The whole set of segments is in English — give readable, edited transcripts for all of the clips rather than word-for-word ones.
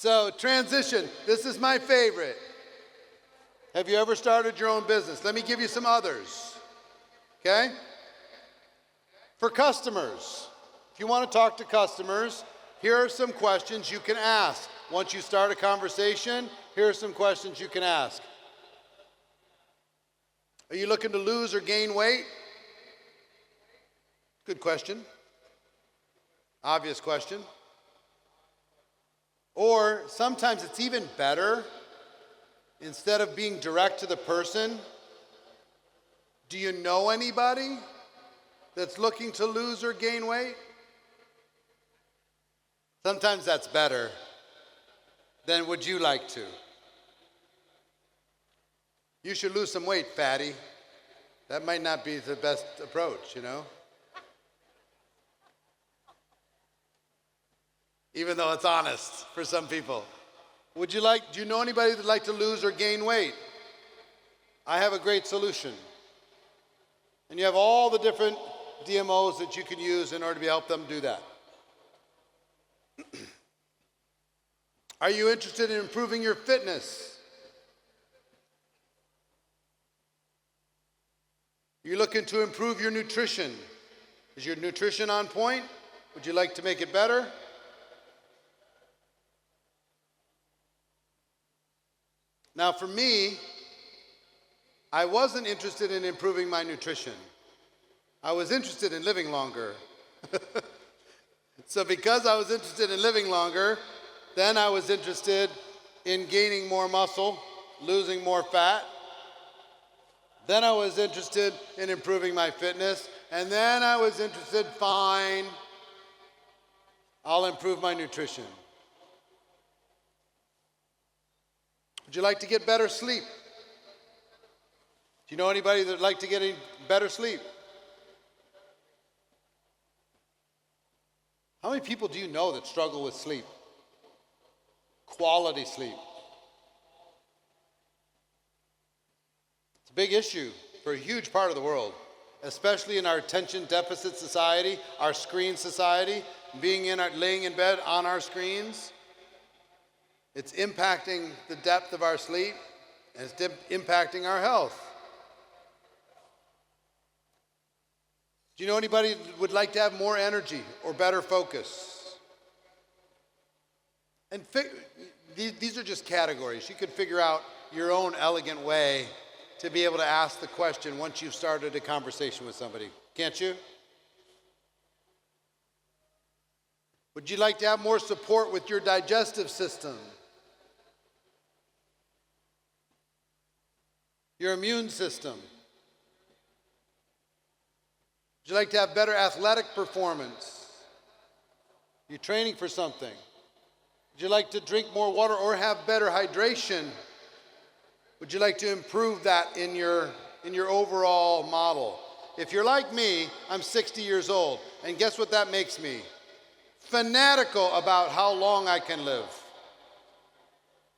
So, transition. This is my favorite. Have you ever started your own business? Let me give you some others. Okay? For customers, if you want to talk to customers, here are some questions you can ask. Once you start a conversation, here are some questions you can ask. Are you looking to lose or gain weight? Good question. Obvious question. Or sometimes it's even better, instead of being direct to the person, do you know anybody that's looking to lose or gain weight? Sometimes that's better than would you like to. You should lose some weight, fatty. That might not be the best approach, you know? Even though it's honest for some people. Do you know anybody that'd like to lose or gain weight? I have a great solution. And you have all the different DMOs that you can use in order to help them do that. Are you interested in improving your fitness? You're looking to improve your nutrition. Is your nutrition on point? Would you like to make it better? Now for me, I wasn't interested in improving my nutrition. I was interested in living longer. So because I was interested in living longer, then I was interested in gaining more muscle, losing more fat. Then I was interested in improving my fitness. And then I was interested, fine, I'll improve my nutrition. Would you like to get better sleep? Do you know anybody that'd like to get better sleep? How many people do you know that struggle with sleep? Quality sleep. It's a big issue for a huge part of the world, especially in our attention deficit society, our screen society, laying in bed on our screens. It's impacting the depth of our sleep, and it's impacting our health. Do you know anybody that would like to have more energy or better focus? And these are just categories. You could figure out your own elegant way to be able to ask the question once you've started a conversation with somebody. Can't you? Would you like to have more support with your digestive system? Your immune system? Would you like to have better athletic performance? You're training for something. Would you like to drink more water or have better hydration? Would you like to improve that in your overall model? If you're like me, I'm 60 years old, and guess what that makes me? Fanatical about how long I can live.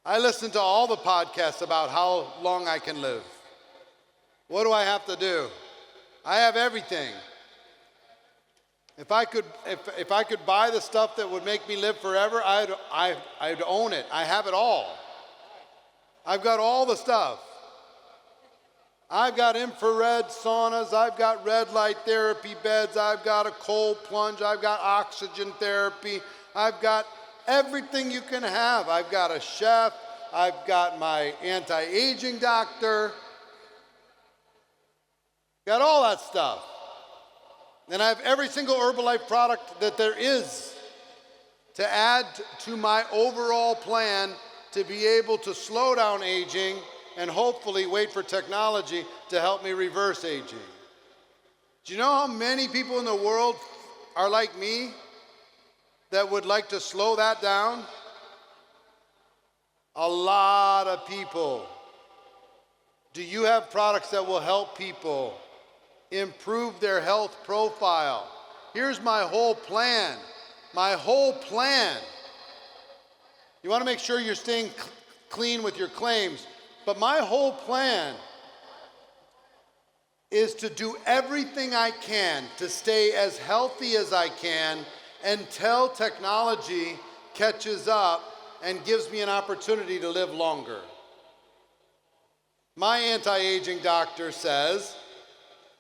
I listen to all the podcasts about how long I can live. What do I have to do? I have everything. If I could buy the stuff that would make me live forever, I'd own it. I have it all. I've got all the stuff. I've got infrared saunas, I've got red light therapy beds, I've got a cold plunge, I've got oxygen therapy, I've got everything you can have. I've got a chef, I've got my anti-aging doctor, got all that stuff. And I have every single Herbalife product that there is to add to my overall plan to be able to slow down aging and hopefully wait for technology to help me reverse aging. Do you know how many people in the world are like me that would like to slow that down? A lot of people. Do you have products that will help people improve their health profile? Here's my whole plan. My whole plan. You want to make sure you're staying clean with your claims, but my whole plan is to do everything I can to stay as healthy as I can until technology catches up and gives me an opportunity to live longer. My anti-aging doctor says,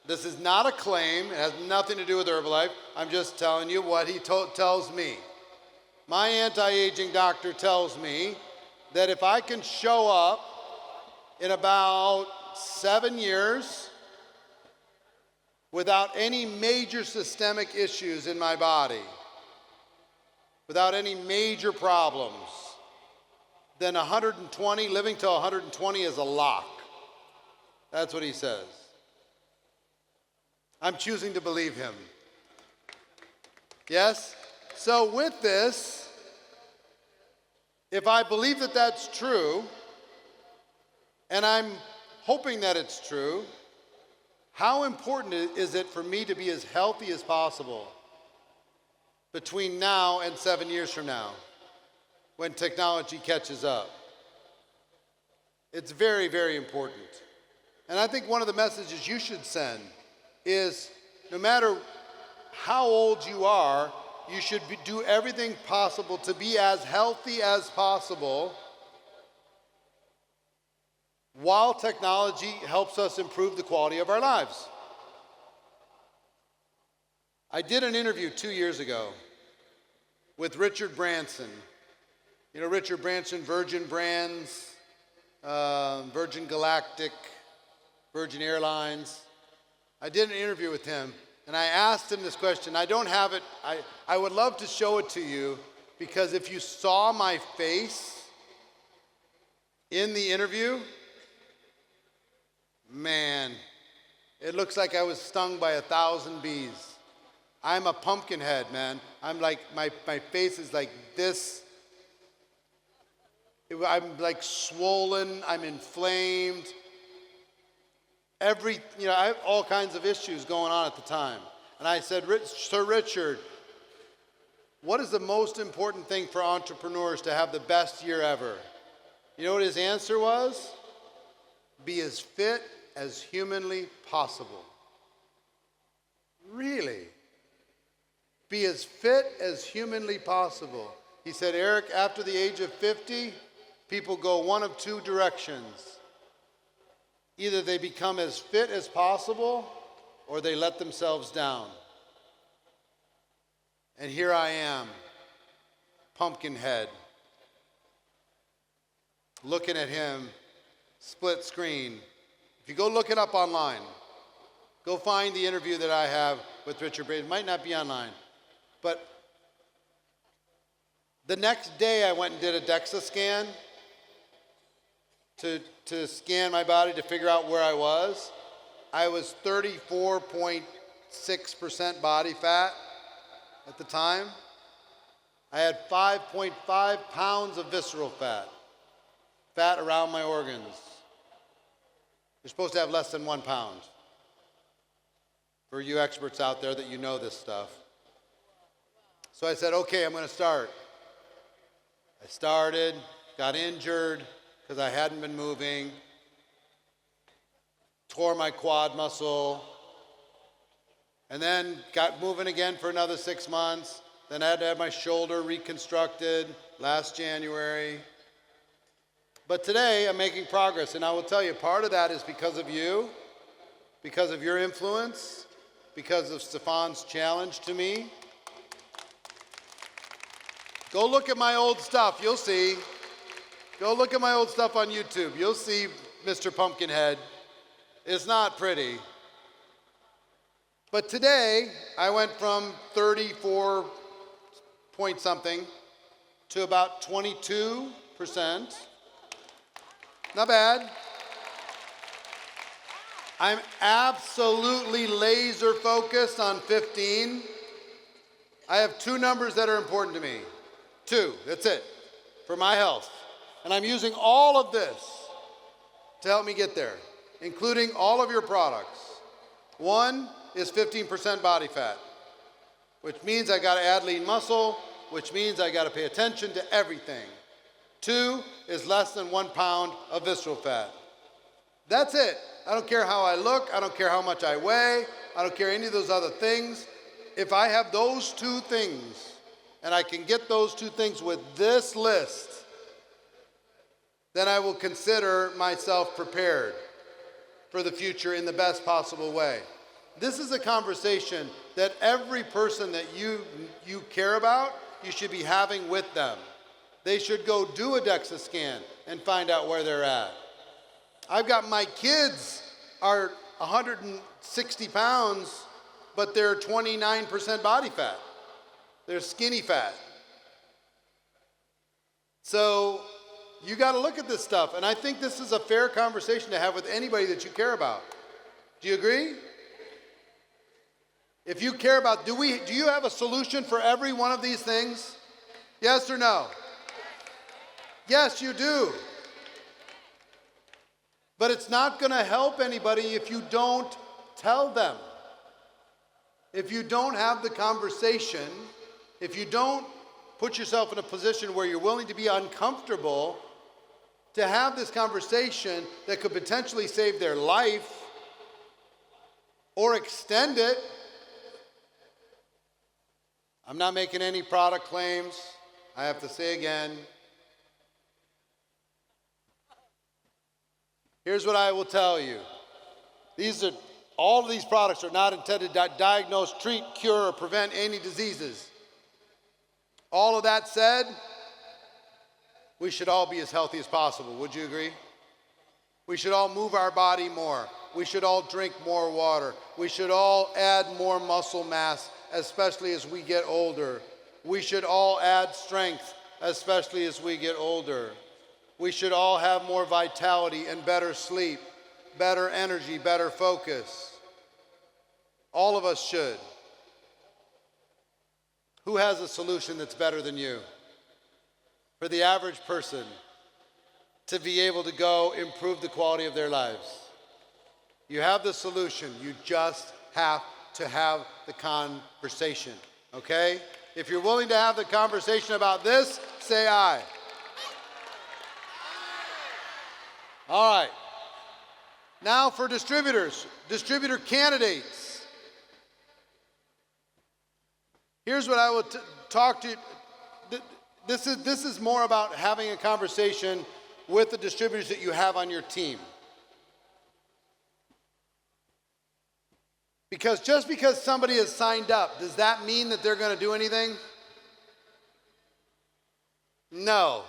this is not a claim, it has nothing to do with Herbalife, I'm just telling you what he tells me. My anti-aging doctor tells me that if I can show up in about 7 years without any major systemic issues in my body, without any major problems, then 120, living till 120 is a lock. That's what he says. I'm choosing to believe him. Yes? So with this, if I believe that that's true, and I'm hoping that it's true, how important is it for me to be as healthy as possible between now and 7 years from now, when technology catches up? It's very, very important. And I think one of the messages you should send is, no matter how old you are, you should do everything possible to be as healthy as possible while technology helps us improve the quality of our lives. I did an interview 2 years ago with Richard Branson. You know Richard Branson, Virgin Brands, Virgin Galactic, Virgin Airlines. I did an interview with him, and I asked him this question. I don't have it. I would love to show it to you, because if you saw my face in the interview, man, it looks like I was stung by 1,000 bees. I'm a pumpkin head, man. I'm like, my face is like this. I'm like swollen, I'm inflamed. I have all kinds of issues going on at the time. And I said, Sir Richard, what is the most important thing for entrepreneurs to have the best year ever? You know what his answer was? Be as fit as humanly possible. Really? Be as fit as humanly possible. He said, Eric, after the age of 50, people go one of two directions. Either they become as fit as possible, or they let themselves down. And here I am, pumpkin head, looking at him, split screen. If you go look it up online, go find the interview that I have with Richard Branson. It might not be online, but the next day I went and did a DEXA scan to scan my body to figure out where I was. I was 34.6% body fat at the time. I had 5.5 pounds of visceral fat around my organs. You're supposed to have less than 1 pound. For you experts out there that you know this stuff. So I said, okay, I'm going to start. I started, got injured because I hadn't been moving, tore my quad muscle, and then got moving again for another 6 months. Then I had to have my shoulder reconstructed last January. But today I'm making progress, and I will tell you, part of that is because of you, because of your influence, because of Stefan's challenge to me. Go look at my old stuff, you'll see. Go look at my old stuff on YouTube. You'll see Mr. Pumpkinhead. It's not pretty. But today, I went from 34 point something to about 22%. Not bad. I'm absolutely laser focused on 15. I have 2 numbers that are important to me. 2, that's it, for my health. And I'm using all of this to help me get there, including all of your products. 1 is 15% body fat, which means I got to add lean muscle, which means I got to pay attention to everything. 2 is less than 1 pound of visceral fat. That's it. I don't care how I look. I don't care how much I weigh. I don't care any of those other things. If I have those 2 things, and I can get those 2 things with this list, then I will consider myself prepared for the future in the best possible way. This is a conversation that every person that you care about, you should be having with them. They should go do a DEXA scan and find out where they're at. I've got my kids are 160 pounds, but they're 29% body fat. They're skinny fat. So you got to look at this stuff. And I think this is a fair conversation to have with anybody that you care about. Do you agree? If you care about, do you have a solution for every one of these things? Yes or no? Yes, you do. But it's not going to help anybody if you don't tell them. If you don't have the conversation, if you don't put yourself in a position where you're willing to be uncomfortable to have this conversation that could potentially save their life or extend it. I'm not making any product claims. I have to say again. Here's what I will tell you. All of these products are not intended to diagnose, treat, cure, or prevent any diseases. All of that said, we should all be as healthy as possible. Would you agree? We should all move our body more. We should all drink more water. We should all add more muscle mass, especially as we get older. We should all add strength, especially as we get older. We should all have more vitality and better sleep, better energy, better focus. All of us should. Who has a solution that's better than you? For the average person to be able to go improve the quality of their lives. You have the solution. You just have to have the conversation, okay? If you're willing to have the conversation about this, say aye. All right. Now for distributors, distributor candidates. Here's what I will talk to you. This is more about having a conversation with the distributors that you have on your team. Because just because somebody has signed up, does that mean that they're going to do anything? No.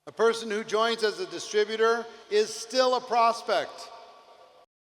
A person who joins as a distributor is still a prospect.